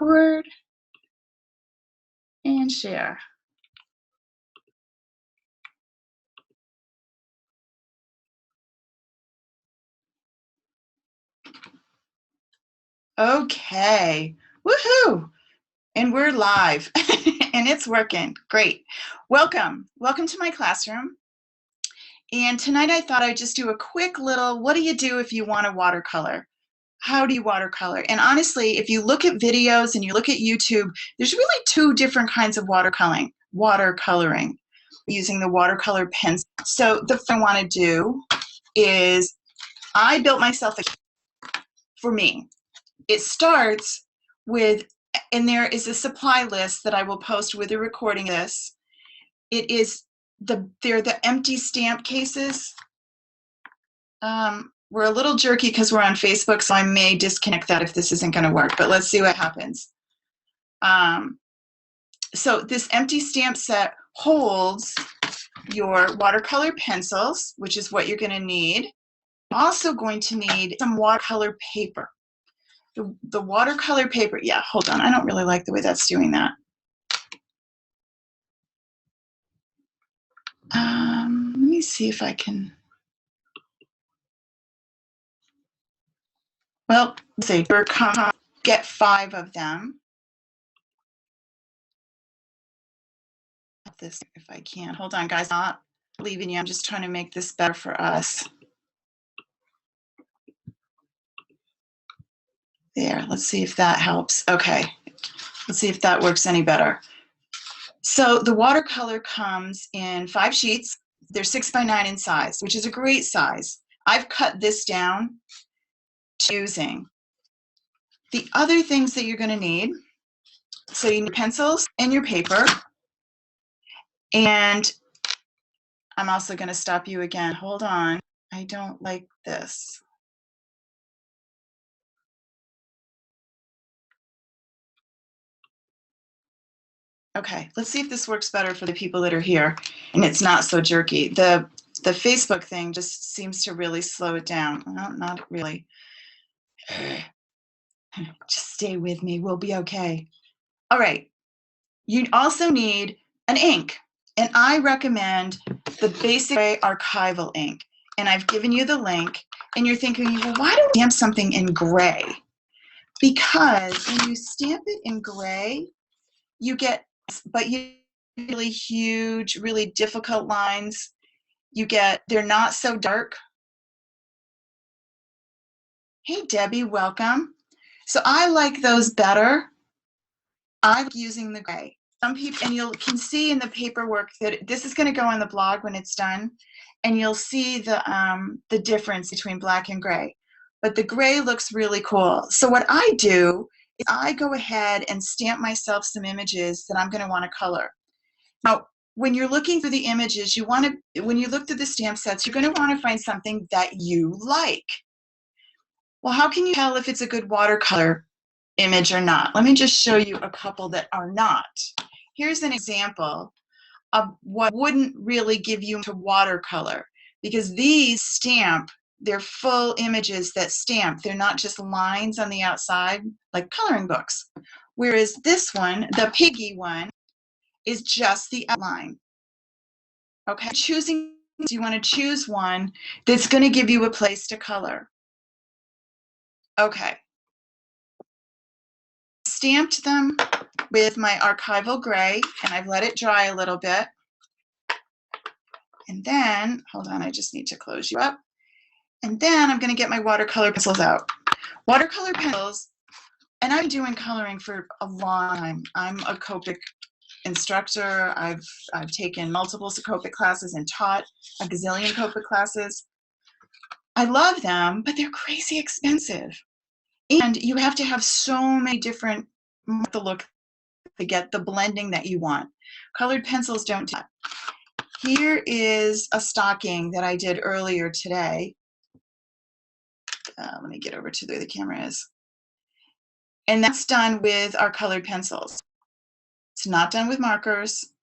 record and share. Okay, woohoo! And we're live and it's working. Great. Welcome to my classroom. And tonight I thought I'd just do a quick little, what do you do if you want to watercolor? How do you watercolor? And honestly, if you look at videos and you look at YouTube, there's really two different kinds of watercoloring using the watercolor pencil. So the thing I want to do is I built myself for me. It starts with, and there is a supply list that I will post with a recording of this. It is they're the empty stamp cases. We're a little jerky because we're on Facebook, so I may disconnect that if this isn't going to work, but let's see what happens. So this empty stamp set holds your watercolor pencils, which is what you're going to need. Also going to need some watercolor paper. The watercolor paper, yeah, hold on. I don't really like the way that's doing that. Let me see if I can. Well, let's see, get 5 of them. This, if I can. Hold on, guys, not leaving you. I'm just trying to make this better for us. There, let's see if that helps. Okay, let's see if that works any better. So the watercolor comes in 5 sheets. They're 6 by 9 in size, which is a great size. I've cut this down to using. The other things that you're going to need, so you need pencils and your paper. And I'm also going to stop you again. Hold on. I don't like this. Okay, let's see if this works better for the people that are here and it's not so jerky. The Facebook thing just seems to really slow it down. Well, not really. Just stay with me. We'll be okay. All right. You also need an ink. And I recommend the basic archival ink. And I've given you the link. And you're thinking, well, why don't we stamp something in gray? Because when you stamp it in gray, you get, but you get really huge, really difficult lines. They're not so dark. Hey, Debbie, welcome. So I like those better. I like using the gray. Some people, and you can see in the paperwork that this is going to go on the blog when it's done, and you'll see the difference between black and gray. But the gray looks really cool. So what I do is I go ahead and stamp myself some images that I'm going to want to color. Now, when you're looking for the images, when you look through the stamp sets, you're going to want to find something that you like. Well, how can you tell if it's a good watercolor image or not? Let me just show you a couple that are not. Here's an example of what wouldn't really give you to watercolor, because these stamp, they're full images that stamp. They're not just lines on the outside like coloring books. Whereas this one, the piggy one, is just the outline. Okay, you want to choose one that's going to give you a place to color. Okay. Stamped them with my archival gray, and I've let it dry a little bit. And then, hold on, I just need to close you up. And then I'm going to get my watercolor pencils out. Watercolor pencils, and I've been doing coloring for a long time. I'm a Copic instructor. I've taken multiple Copic classes and taught a gazillion Copic classes. I love them, but they're crazy expensive. And you have to have so many different look to get the blending that you want. Colored pencils don't do that. Here is a stocking that I did earlier today. Let me get over to where the camera is. And that's done with our colored pencils. It's not done with markers.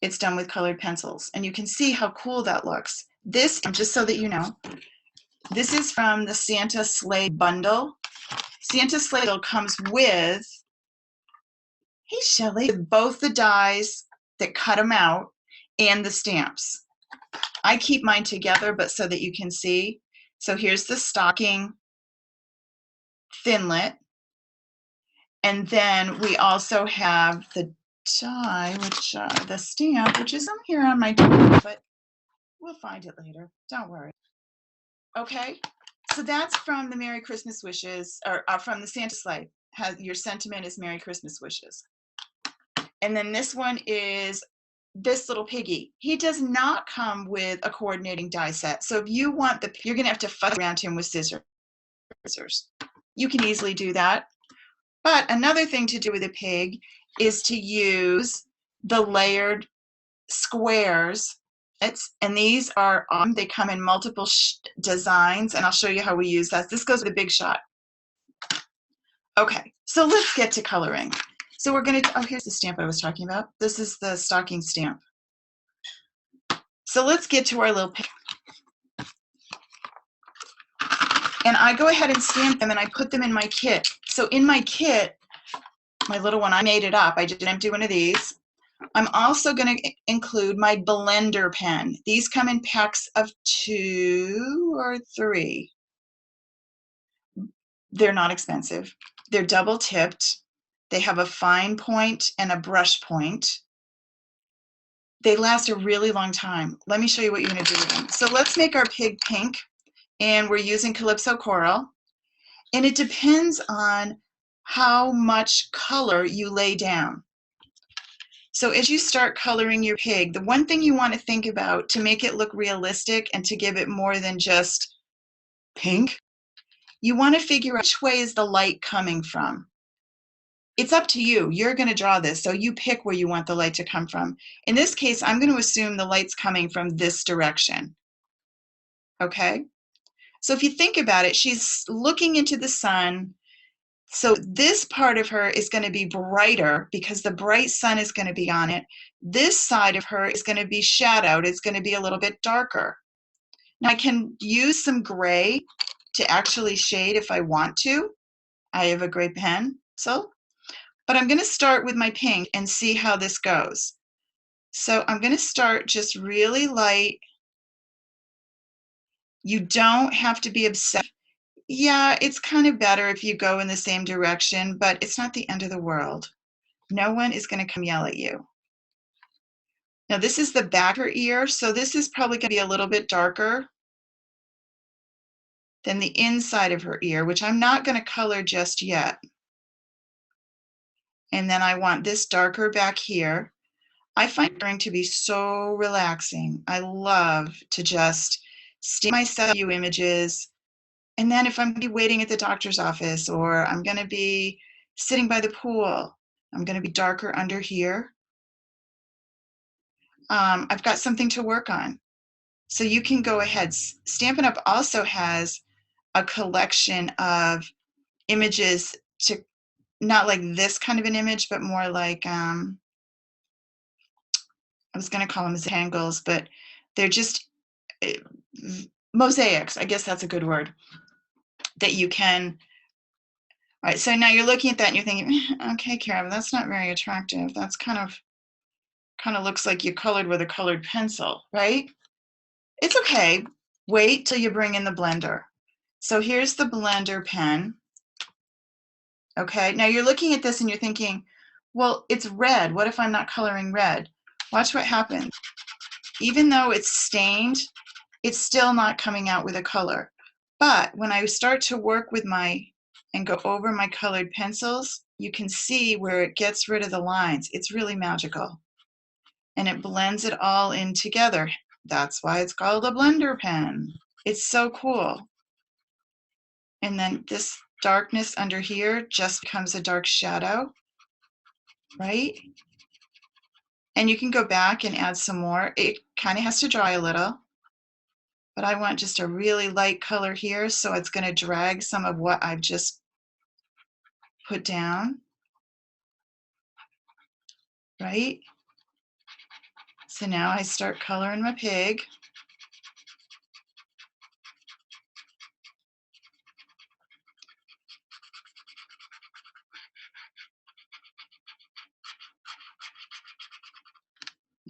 It's done with colored pencils. And you can see how cool that looks. This, just so that you know, this is from the Santa Sleigh bundle. Santa Sleigh comes with Hey, Shelley. Both the dies that cut them out and the stamps. I keep mine together, but so that you can see. So here's the stocking Thinlit. And then we also have the die, which the stamp, which isn't here on my table, but we'll find it later. Don't worry. Okay, so that's from the Merry Christmas Wishes, or from the Santa Sleigh. Your sentiment is Merry Christmas Wishes. And then this one is this little piggy. He does not come with a coordinating die set. So if you want you're gonna have to fuss around him with scissors. You can easily do that. But another thing to do with a pig is to use the layered squares. And these are, they come in multiple designs, and I'll show you how we use that. This goes with a big shot. Okay, so let's get to coloring. So we're gonna, oh, here's the stamp I was talking about. This is the stocking stamp. So let's get to our little pig. And I go ahead and stamp them, and I put them in my kit. So in my kit, my little one, I made it up. I did an empty one of these. I'm also going to include my blender pen. These come in packs of 2 or 3. They're not expensive. They're double tipped. They have a fine point and a brush point. They last a really long time. Let me show you what you're going to do with them. So let's make our pig pink, and we're using Calypso Coral. And it depends on how much color you lay down. So as you start coloring your pig, the one thing you want to think about to make it look realistic and to give it more than just pink, you want to figure out which way is the light coming from. It's up to you. You're going to draw this, so you pick where you want the light to come from. In this case, I'm going to assume the light's coming from this direction. Okay? So if you think about it, she's looking into the sun. So this part of her is going to be brighter because the bright sun is going to be on it. This side of her is going to be shadowed. It's going to be a little bit darker. Now I can use some gray to actually shade if I want to. I have a gray pencil, but I'm going to start with my pink and see how this goes. So I'm going to start just really light. You don't have to be obsessed. Yeah, it's kind of better if you go in the same direction, but it's not the end of the world. No one is going to come yell at you. Now this is the back of her ear, so this is probably going to be a little bit darker than the inside of her ear, which I'm not going to color just yet. And then I want this darker back here. I find coloring to be so relaxing. I love to just stamp myself a few images. And then if I'm going to be waiting at the doctor's office, or I'm going to be sitting by the pool, I'm going to be darker under here. I've got something to work on. So you can go ahead. Stampin' Up! Also has a collection of images, to not like this kind of an image, but more like, I was going to call them tangles, but they're just mosaics. I guess that's a good word. That you can. All right, so now you're looking at that and you're thinking, okay, Kara, that's not very attractive. That's kind of looks like you colored with a colored pencil, right? It's okay. Wait till you bring in the blender. So here's the blender pen. Okay, now you're looking at this and you're thinking, well, it's red. What if I'm not coloring red? Watch what happens. Even though it's stained, it's still not coming out with a color. But when I start to work with and go over my colored pencils, you can see where it gets rid of the lines. It's really magical. And it blends it all in together. That's why it's called a blender pen. It's so cool. And then this darkness under here just becomes a dark shadow, right? And you can go back and add some more. It kind of has to dry a little, but I want just a really light color here, so it's going to drag some of what I've just put down, right? So now I start coloring my pig.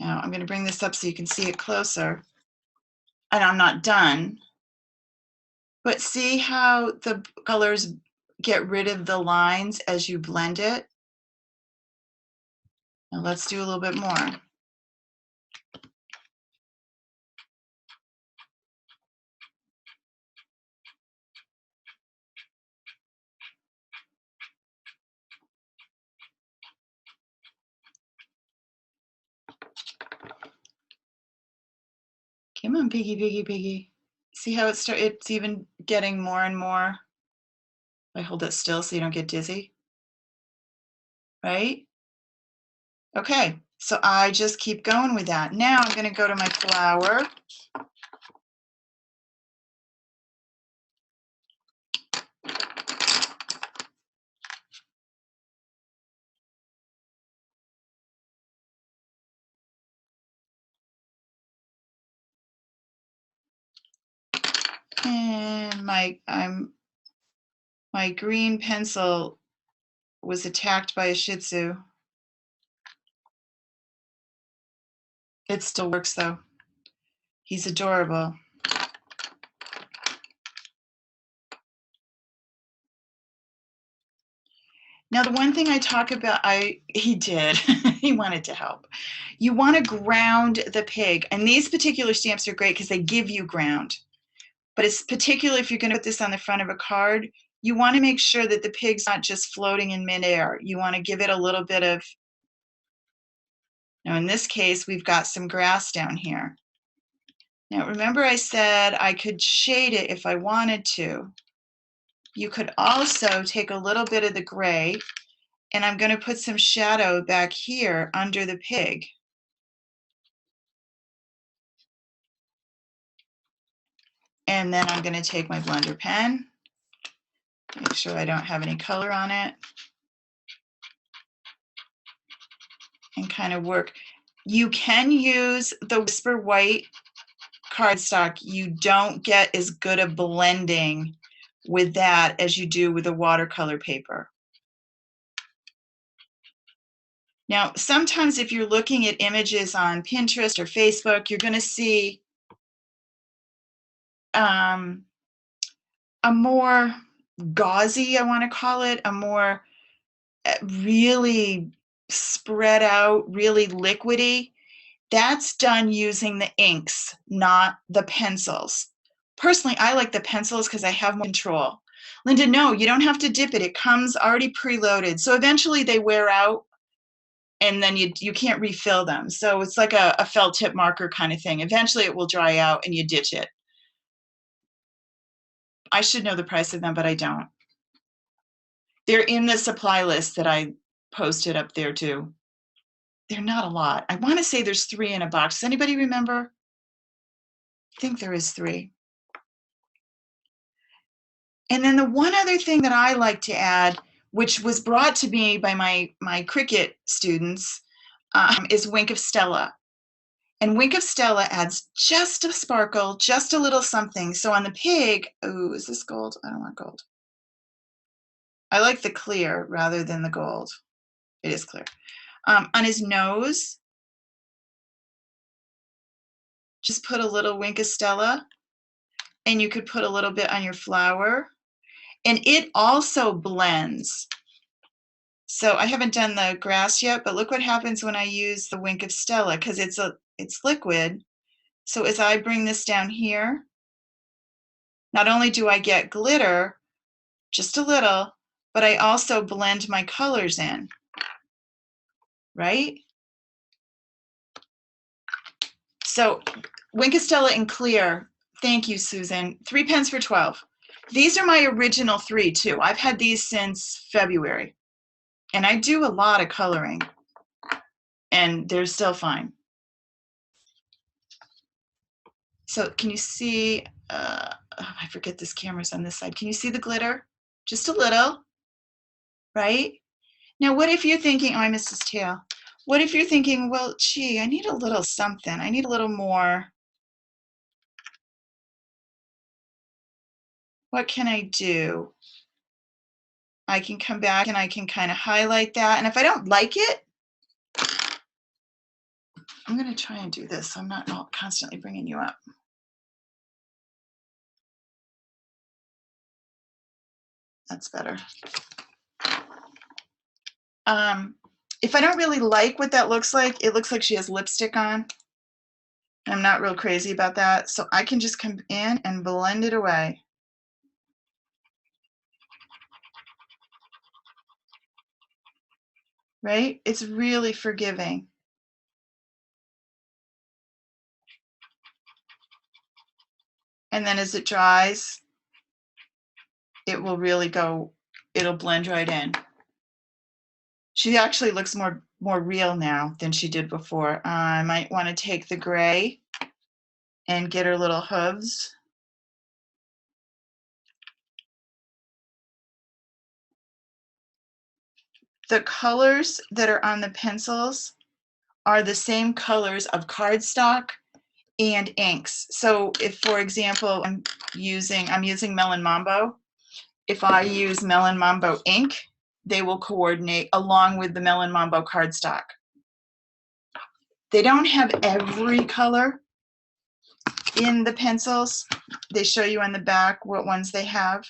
Now I'm going to bring this up so you can see it closer. And I'm not done. But see how the colors get rid of the lines as you blend it? Now let's do a little bit more. Come on, piggy, piggy, piggy. See how it's even getting more and more. I hold it still so you don't get dizzy, right? Okay, so I just keep going with that. Now I'm going to go to my flower. And my green pencil was attacked by a Shih Tzu. It still works though. He's adorable. Now, the one thing I talk about, he did, he wanted to help. You want to ground the pig. And these particular stamps are great because they give you ground. But it's particularly if you're going to put this on the front of a card, you want to make sure that the pig's not just floating in midair. You want to give it a little bit of, now in this case, we've got some grass down here. Now, remember I said I could shade it if I wanted to. You could also take a little bit of the gray, and I'm going to put some shadow back here under the pig. And then I'm going to take my blender pen, make sure I don't have any color on it, and kind of work. You can use the Whisper White cardstock. You don't get as good a blending with that as you do with a watercolor paper. Now, sometimes if you're looking at images on Pinterest or Facebook, you're going to see a more gauzy, I want to call it, a more really spread out, really liquidy. That's done using the inks, not the pencils. Personally, I like the pencils because I have more control. Linda, no, you don't have to dip it. It comes already preloaded. So eventually they wear out and then you can't refill them. So it's like a felt tip marker kind of thing. Eventually it will dry out and you ditch it. I should know the price of them, but I don't. They're in the supply list that I posted up there too. They're not a lot. I want to say there's 3 in a box. Does anybody remember? I think there is 3. And then the one other thing that I like to add, which was brought to me by my Cricut students, is Wink of Stella. And Wink of Stella adds just a sparkle, just a little something. So on the pig, ooh, is this gold? I don't want gold. I like the clear rather than the gold. It is clear. On his nose, just put a little Wink of Stella, and you could put a little bit on your flower. And it also blends. So I haven't done the grass yet, but look what happens when I use the Wink of Stella, because it's liquid. So as I bring this down here, not only do I get glitter, just a little, but I also blend my colors in, right? So Wink of Stella in clear. Thank you, Susan. 3 pens for 12. These are my original 3 too. I've had these since February. And I do a lot of coloring. And they're still fine. So can you see, I forget this camera's on this side. Can you see the glitter? Just a little, right? Now, what if you're thinking, oh, I missed his tail. What if you're thinking, well, gee, I need a little something. I need a little more. What can I do? I can come back and I can kind of highlight that. And if I don't like it, I'm going to try and do this so I'm not constantly bringing you up. That's better. If I don't really like what that looks like, it looks like she has lipstick on. I'm not real crazy about that, so I can just come in and blend it away. Right? It's really forgiving. And then as it dries, it will really go, it'll blend right in. She actually looks more real now than she did before. I might want to take the gray and get her little hooves. The colors that are on the pencils are the same colors of cardstock and inks. So if, for example, I'm using Melon Mambo, if I use Melon Mambo ink, they will coordinate along with the Melon Mambo cardstock. They don't have every color in the pencils. They show you on the back what ones they have.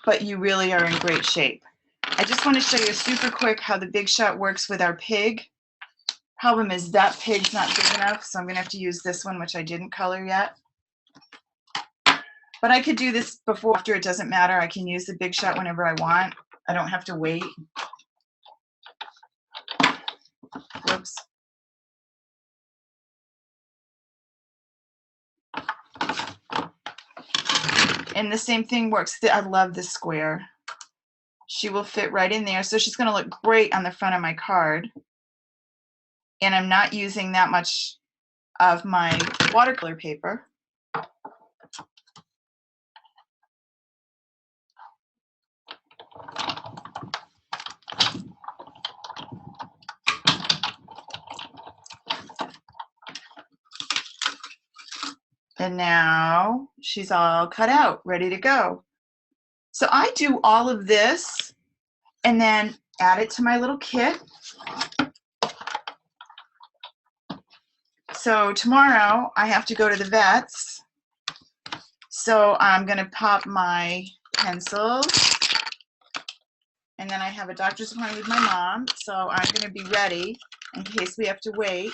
But you really are in great shape. I just want to show you super quick how the Big Shot works with our pig. Problem is that pig's not big enough, so I'm going to have to use this one, which I didn't color yet. But I could do this before, after, it doesn't matter. I can use the Big Shot whenever I want. I don't have to wait. Whoops. And the same thing works. I love this square. She will fit right in there. So she's going to look great on the front of my card. And I'm not using that much of my watercolor paper. And now she's all cut out, ready to go. So I do all of this and then add it to my little kit. So tomorrow I have to go to the vet's. So I'm going to pop my pencils. And then I have a doctor's appointment with my mom. So I'm going to be ready in case we have to wait.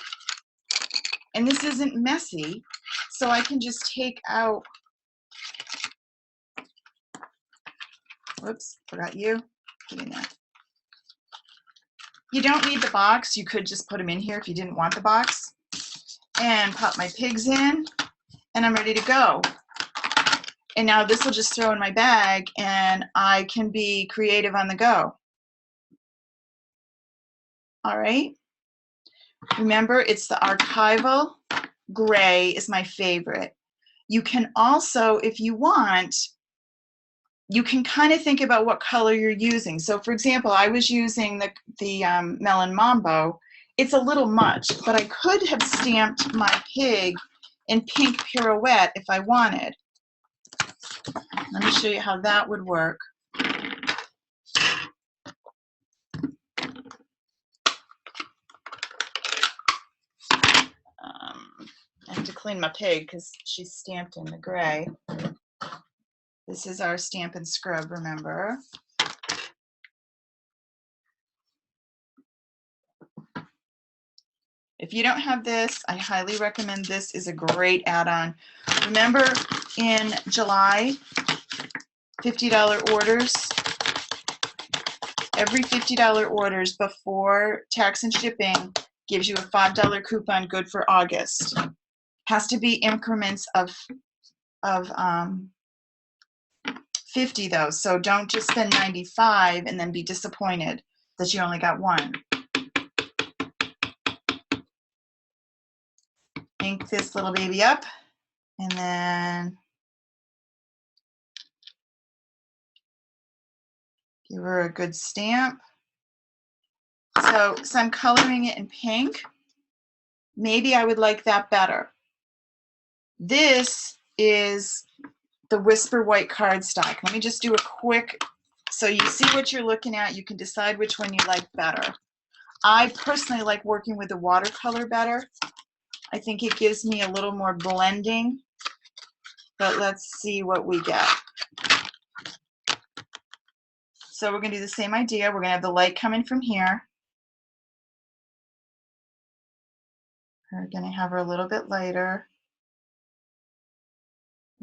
And this isn't messy. So I can just take out, whoops, forgot you. Get in there. You don't need the box. You could just put them in here if you didn't want the box. And pop my pigs in, and I'm ready to go. And now this will just throw in my bag, and I can be creative on the go. All right. Remember, it's the archival gray is my favorite. You can also, if you want, you can kind of think about what color you're using. So for example, I was using the Melon Mambo. It's a little much, but I could have stamped my pig in pink pirouette if I wanted. Let me show you how that would work. I have to clean my pig because she's stamped in the gray. This is our stamp and scrub, remember? If you don't have this, I highly recommend this. Is a great add-on. Remember in July, $50 orders, every $50 orders before tax and shipping gives you a $5 coupon good for August. Has to be increments of 50 though, so don't just spend 95 and then be disappointed that you only got one. Ink this little baby up, and then give her a good stamp. So I'm coloring it in pink. Maybe I would like that better. This is the Whisper White cardstock. Let me just do a quick So you see what you're looking at. You can decide which one you like better. I personally like working with the watercolor better. I think it gives me a little more blending, but let's see what we get. So we're going to do the same idea. We're going to have the light coming from here. We're going to have her a little bit lighter,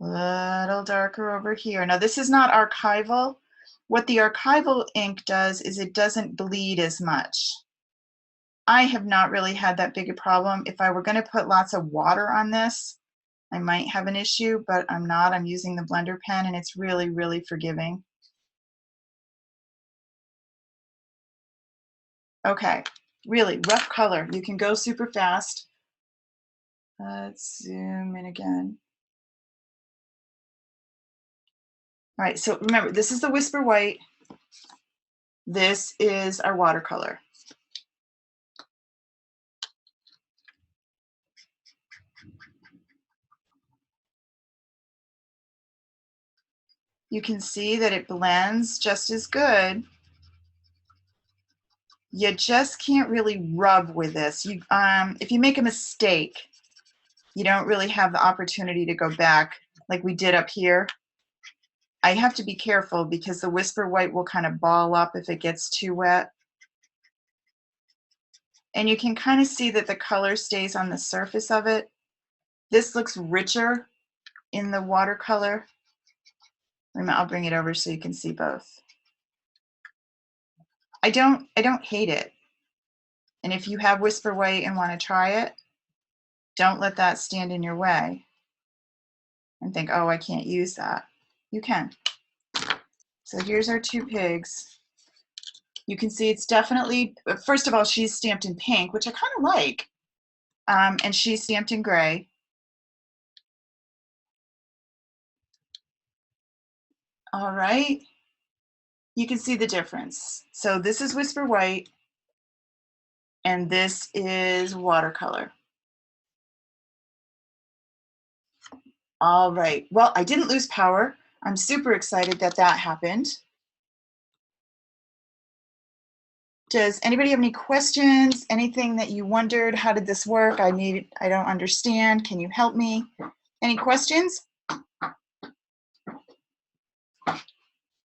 a little darker over here. Now this is not archival. What the archival ink does is it doesn't bleed as much. I have not really had that big a problem. If I were going to put lots of water on this, I might have an issue, but I'm not. I'm using the blender pen and it's really, really forgiving. Okay, really rough color. You can go super fast. Let's zoom in again. All right, so remember, this is the Whisper White. This is our watercolor. You can see that it blends just as good. You just can't really rub with this. If you make a mistake, you don't really have the opportunity to go back like we did up here. I have to be careful because the Whisper White will kind of ball up if it gets too wet. And you can kind of see that the color stays on the surface of it. This looks richer in the watercolor. I'll bring it over so you can see both. I don't hate it. And if you have Whisper White and want to try it, don't let that stand in your way and think, oh, I can't use that. You can. So here's our two pigs. You can see it's definitely, first of all, she's stamped in pink, which I kind of like. And she's stamped in gray. All right. You can see the difference. So this is Whisper White, and this is watercolor. All right. Well, I didn't lose power. I'm super excited that that happened. Does anybody have any questions? Anything that you wondered? How did this work? I don't understand. Can you help me? Any questions?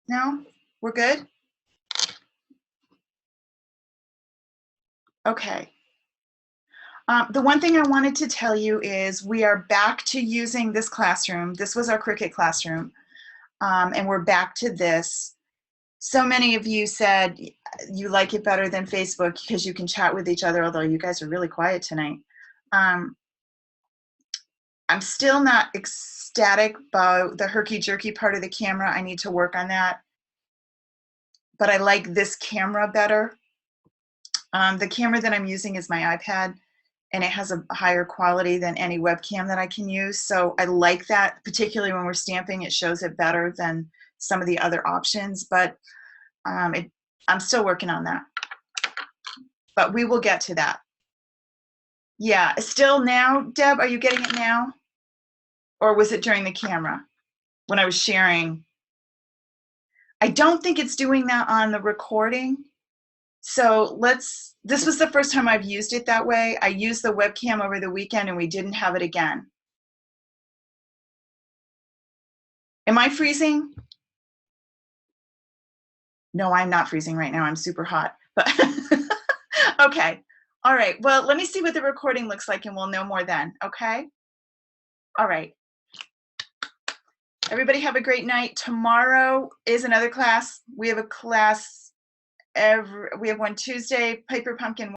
No? We're good? Okay. The one thing I wanted to tell you is we are back to using this classroom. This was our Cricut classroom, and we're back to this. So many of you said you like it better than Facebook because you can chat with each other, although you guys are really quiet tonight. I'm still not ecstatic about the herky-jerky part of the camera. I need to work on that. But I like this camera better. The camera that I'm using is my iPad, and it has a higher quality than any webcam that I can use. So I like that, particularly when we're stamping, it shows it better than some of the other options, but I'm still working on that. But we will get to that. Yeah, still now, Deb, are you getting it now? Or was it during the camera when I was sharing? I don't think it's doing that on the recording. So this was the first time I've used it that way. I used the webcam over the weekend and we didn't have it again. Am I freezing? No, I'm not freezing right now. I'm super hot. But okay. All right. Well, let me see what the recording looks like and we'll know more then. Okay. All right. Everybody have a great night. Tomorrow is another class. We have a class we have one Tuesday, Paper Pumpkin